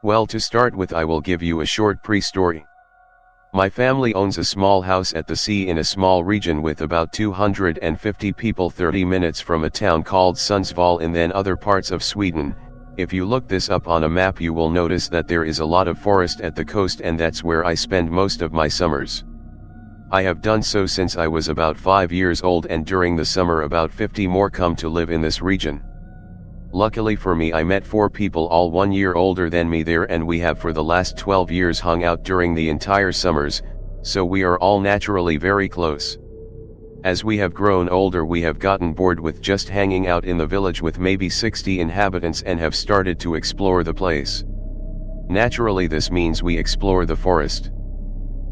Well, to start with, I will give you a short pre-story. My family owns a small house at the sea in a small region with about 250 people 30 minutes from a town called Sundsvall in then other parts of Sweden. If you look this up on a map you will notice that there is a lot of forest at the coast, and that's where I spend most of my summers. I have done so since I was about 5 years old, and during the summer about 50 more come to live in this region. Luckily for me, I met 4 people all 1 year older than me there, and we have for the last 12 years hung out during the entire summers, so we are all naturally very close. As we have grown older, we have gotten bored with just hanging out in the village with maybe 60 inhabitants and have started to explore the place. Naturally, this means we explore the forest.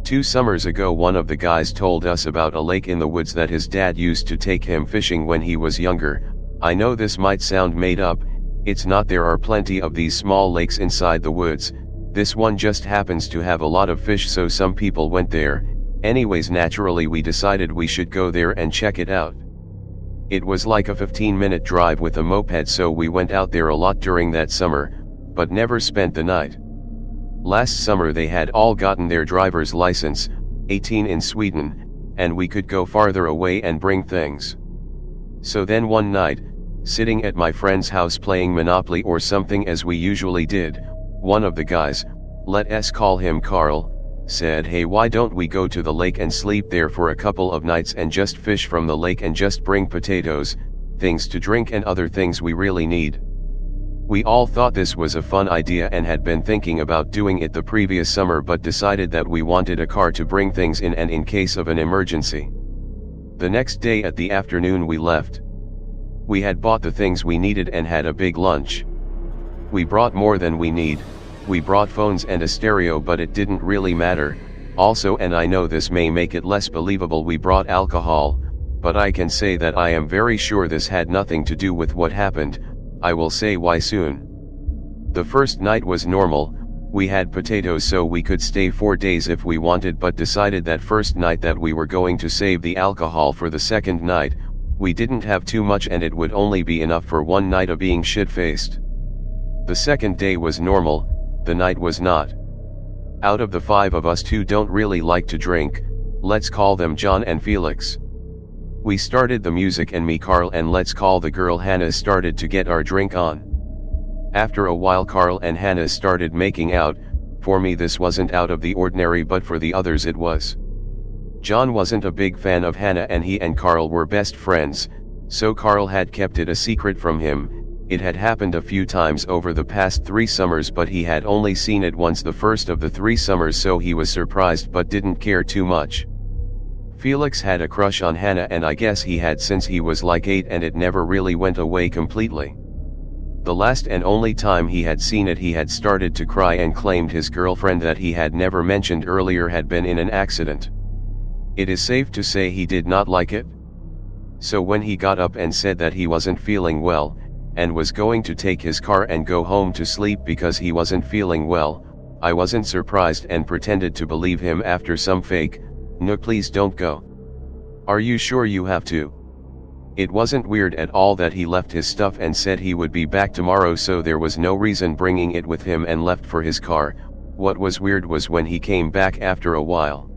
2 summers ago, one of the guys told us about a lake in the woods that his dad used to take him fishing when he was younger. I know this might sound made up, it's not. There are plenty of these small lakes inside the woods. This one just happens to have a lot of fish, so some people went there. Anyways, naturally we decided we should go there and check it out. It was like a 15-minute drive with a moped, so we went out there a lot during that summer, but never spent the night. Last summer they had all gotten their driver's license, 18 in Sweden, and we could go farther away and bring things. So then one night, sitting at my friend's house playing Monopoly or something as we usually did, one of the guys, let's call him Carl, said, "Hey, why don't we go to the lake and sleep there for a couple of nights and just fish from the lake and just bring potatoes, things to drink and other things we really need?" We all thought this was a fun idea and had been thinking about doing it the previous summer, but decided that we wanted a car to bring things in and in case of an emergency. The next day at the afternoon we left. We had bought the things we needed and had a big lunch. We brought more than we need. We brought phones and a stereo, but it didn't really matter. Also, and I know this may make it less believable, we brought alcohol, but I can say that I am very sure this had nothing to do with what happened. I will say why soon. The first night was normal. We had potatoes so we could stay 4 days if we wanted, but decided that first night that we were going to save the alcohol for the second night. We didn't have too much and it would only be enough for one night of being shit-faced. The second day was normal, the night was not. Out of the 5 of us, 2 don't really like to drink. Let's call them John and Felix. We started the music and me, Carl, and let's call the girl Hannah started to get our drink on. After a while Carl and Hannah started making out. For me this wasn't out of the ordinary, but for the others it was. John wasn't a big fan of Hannah and he and Carl were best friends, so Carl had kept it a secret from him. It had happened a few times over the past 3 summers, but he had only seen it once the first of the 3 summers, so he was surprised but didn't care too much. Felix had a crush on Hannah, and I guess he had since he was like 8, and it never really went away completely. The last and only time he had seen it, he had started to cry and claimed his girlfriend that he had never mentioned earlier had been in an accident. It is safe to say he did not like it. So when he got up and said that he wasn't feeling well, and was going to take his car and go home to sleep because he wasn't feeling well, I wasn't surprised and pretended to believe him after some fake, "No, please don't go. Are you sure you have to?" It wasn't weird at all that he left his stuff and said he would be back tomorrow, so there was no reason bringing it with him and left for his car. What was weird was when he came back after a while.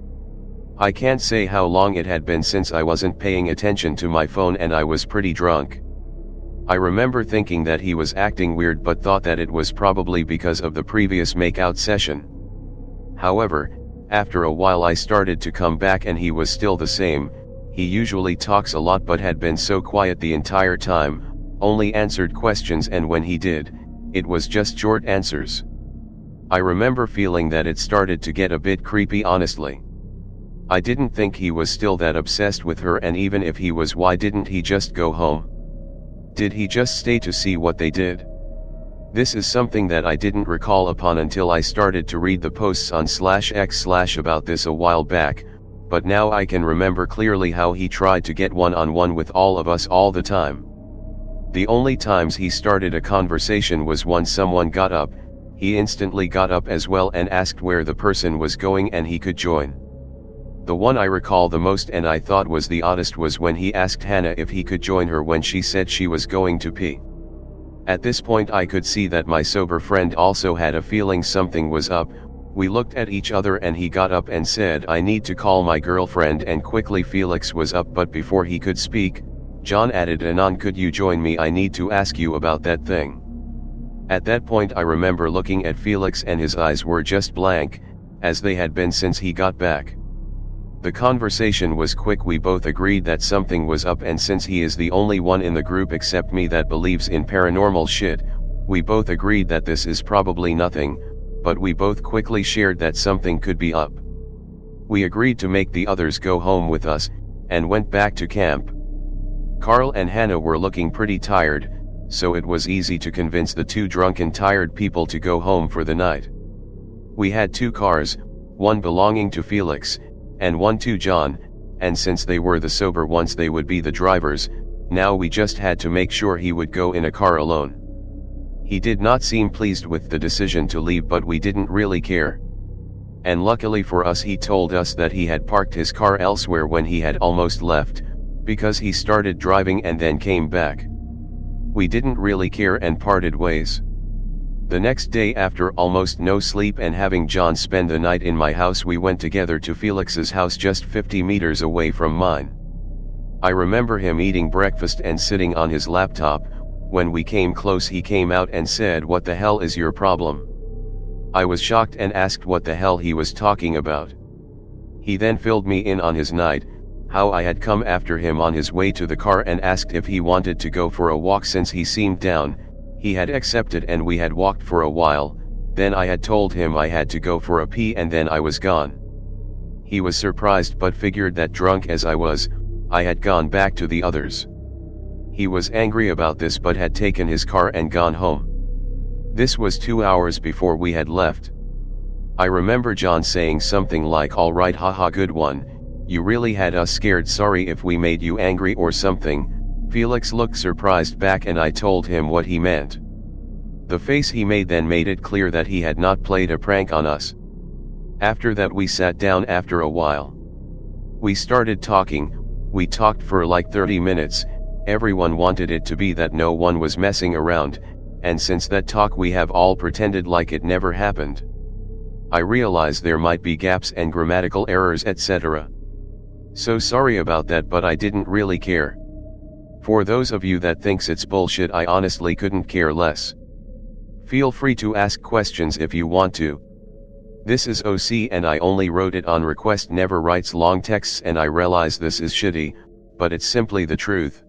I can't say how long it had been since I wasn't paying attention to my phone and I was pretty drunk. I remember thinking that he was acting weird, but thought that it was probably because of the previous makeout session. However, after a while I started to come back and he was still the same. He usually talks a lot but had been so quiet the entire time, only answered questions, and when he did, it was just short answers. I remember feeling that it started to get a bit creepy, honestly. I didn't think he was still that obsessed with her, and even if he was, why didn't he just go home? Did he just stay to see what they did? This is something that I didn't recall upon until I started to read the posts on /x/ about this a while back, but now I can remember clearly how he tried to get one-on-one with all of us all the time. The only times he started a conversation was when someone got up. He instantly got up as well and asked where the person was going and he could join. The one I recall the most and I thought was the oddest was when he asked Hannah if he could join her when she said she was going to pee. At this point I could see that my sober friend also had a feeling something was up. We looked at each other and he got up and said, "I need to call my girlfriend," and quickly Felix was up, but before he could speak, John added, "Anon, could you join me? I need to ask you about that thing." At that point I remember looking at Felix and his eyes were just blank, as they had been since he got back. The conversation was quick. We both agreed that something was up, and since he is the only one in the group except me that believes in paranormal shit, we both agreed that this is probably nothing, but we both quickly shared that something could be up. We agreed to make the others go home with us, and went back to camp. Carl and Hannah were looking pretty tired, so it was easy to convince the two drunken tired people to go home for the night. We had two cars, one belonging to Felix, and one to John, and since they were the sober ones they would be the drivers. Now we just had to make sure he would go in a car alone. He did not seem pleased with the decision to leave, but we didn't really care. And luckily for us he told us that he had parked his car elsewhere when he had almost left, because he started driving and then came back. We didn't really care and parted ways. The next day, after almost no sleep and having John spend the night in my house, we went together to Felix's house just 50 meters away from mine. I remember him eating breakfast and sitting on his laptop. When we came close he came out and said, "What the hell is your problem?" I was shocked and asked what the hell he was talking about. He then filled me in on his night, how I had come after him on his way to the car and asked if he wanted to go for a walk since he seemed down. He had accepted and we had walked for a while. Then I had told him I had to go for a pee and then I was gone. He was surprised but figured that drunk as I was, I had gone back to the others. He was angry about this but had taken his car and gone home. This was 2 hours before we had left. I remember John saying something like, "All right, haha, good one, you really had us scared, sorry if we made you angry or something." Felix looked surprised back and I told him what he meant. The face he made then made it clear that he had not played a prank on us. After that we sat down after a while. We started talking. We talked for like 30 minutes, everyone wanted it to be that no one was messing around, and since that talk we have all pretended like it never happened. I realize there might be gaps and grammatical errors etc. So sorry about that, but I didn't really care. For those of you that thinks it's bullshit, I honestly couldn't care less. Feel free to ask questions if you want to. This is OC and I only wrote it on request, never writes long texts, and I realize this is shitty, but it's simply the truth.